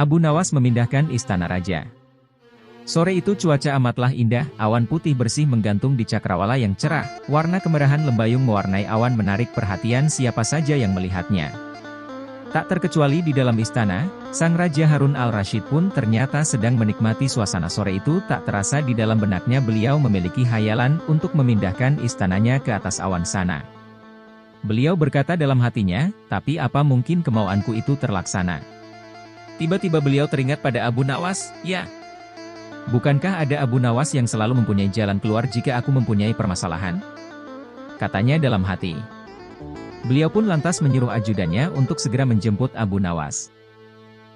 Abu Nawas memindahkan istana raja. Sore itu cuaca amatlah indah, awan putih bersih menggantung di cakrawala yang cerah, warna kemerahan lembayung mewarnai awan menarik perhatian siapa saja yang melihatnya. Tak terkecuali di dalam istana, Sang Raja Harun al-Rasyid pun ternyata sedang menikmati suasana sore itu. Tak terasa di dalam benaknya beliau memiliki hayalan untuk memindahkan istananya ke atas awan sana. Beliau berkata dalam hatinya, tapi apa mungkin kemauanku itu terlaksana? Tiba-tiba beliau teringat pada Abu Nawas, ya. Bukankah ada Abu Nawas yang selalu mempunyai jalan keluar jika aku mempunyai permasalahan? Katanya dalam hati. Beliau pun lantas menyuruh ajudannya untuk segera menjemput Abu Nawas.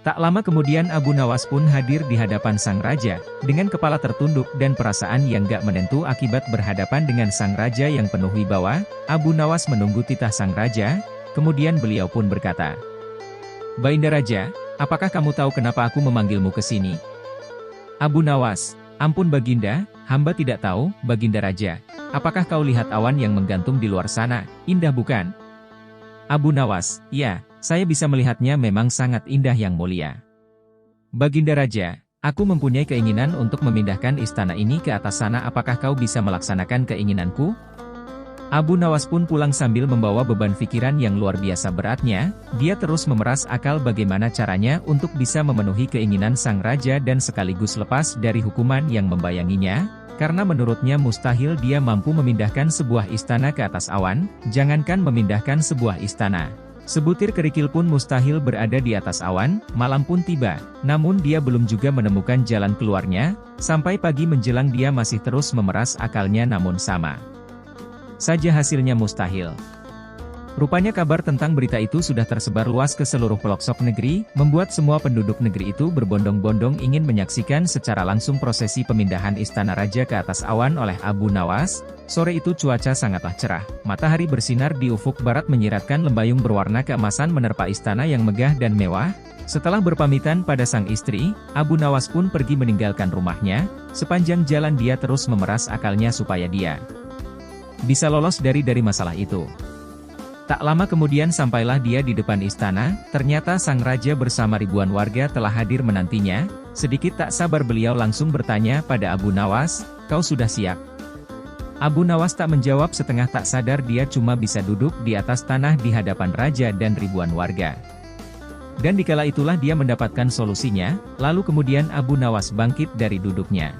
Tak lama kemudian Abu Nawas pun hadir di hadapan sang raja, dengan kepala tertunduk dan perasaan yang gak menentu akibat berhadapan dengan sang raja yang penuh wibawa. Abu Nawas menunggu titah sang raja, kemudian beliau pun berkata, "Baginda Raja, apakah kamu tahu kenapa aku memanggilmu ke sini?" Abu Nawas, "Ampun Baginda, hamba tidak tahu, Baginda Raja. Apakah kau lihat awan yang menggantung di luar sana? Indah bukan?" Abu Nawas, "Ya, saya bisa melihatnya, memang sangat indah yang mulia." "Baginda Raja, aku mempunyai keinginan untuk memindahkan istana ini ke atas sana, apakah kau bisa melaksanakan keinginanku?" Abu Nawas pun pulang sambil membawa beban pikiran yang luar biasa beratnya. Dia terus memeras akal bagaimana caranya untuk bisa memenuhi keinginan sang raja dan sekaligus lepas dari hukuman yang membayanginya. Karena menurutnya mustahil dia mampu memindahkan sebuah istana ke atas awan, jangankan memindahkan sebuah istana. Sebutir kerikil pun mustahil berada di atas awan. Malam pun tiba, namun dia belum juga menemukan jalan keluarnya. Sampai pagi menjelang dia masih terus memeras akalnya, namun sama saja hasilnya mustahil. Rupanya kabar tentang berita itu sudah tersebar luas ke seluruh pelosok negeri, membuat semua penduduk negeri itu berbondong-bondong ingin menyaksikan secara langsung prosesi pemindahan istana raja ke atas awan oleh Abu Nawas. Sore itu cuaca sangatlah cerah, matahari bersinar di ufuk barat menyiratkan lembayung berwarna keemasan menerpa istana yang megah dan mewah. Setelah berpamitan pada sang istri, Abu Nawas pun pergi meninggalkan rumahnya. Sepanjang jalan dia terus memeras akalnya supaya dia bisa lolos dari masalah itu. Tak lama kemudian sampailah dia di depan istana. Ternyata sang raja bersama ribuan warga telah hadir menantinya. Sedikit tak sabar beliau langsung bertanya pada Abu Nawas, "Kau sudah siap?" Abu Nawas tak menjawab, setengah tak sadar dia cuma bisa duduk di atas tanah di hadapan raja dan ribuan warga. Dan dikala itulah dia mendapatkan solusinya. Lalu kemudian Abu Nawas bangkit dari duduknya.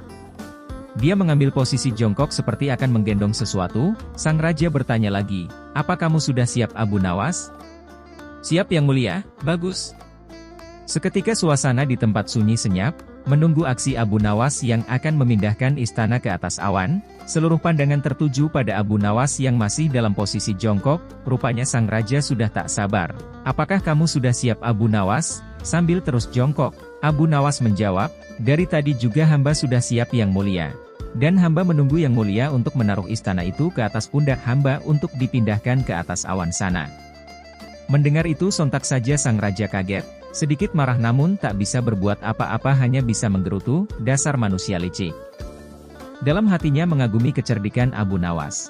Dia mengambil posisi jongkok seperti akan menggendong sesuatu. Sang raja bertanya lagi, "Apa kamu sudah siap Abu Nawas?" "Siap yang mulia." "Bagus." Seketika suasana di tempat sunyi senyap, menunggu aksi Abu Nawas yang akan memindahkan istana ke atas awan. Seluruh pandangan tertuju pada Abu Nawas yang masih dalam posisi jongkok. Rupanya sang raja sudah tak sabar. "Apakah kamu sudah siap Abu Nawas?" Sambil terus jongkok, Abu Nawas menjawab, "Dari tadi juga hamba sudah siap yang mulia. Dan hamba menunggu yang mulia untuk menaruh istana itu ke atas pundak hamba untuk dipindahkan ke atas awan sana." Mendengar itu sontak saja sang raja kaget, sedikit marah namun tak bisa berbuat apa-apa, hanya bisa menggerutu, "Dasar manusia licik." Dalam hatinya mengagumi kecerdikan Abu Nawas.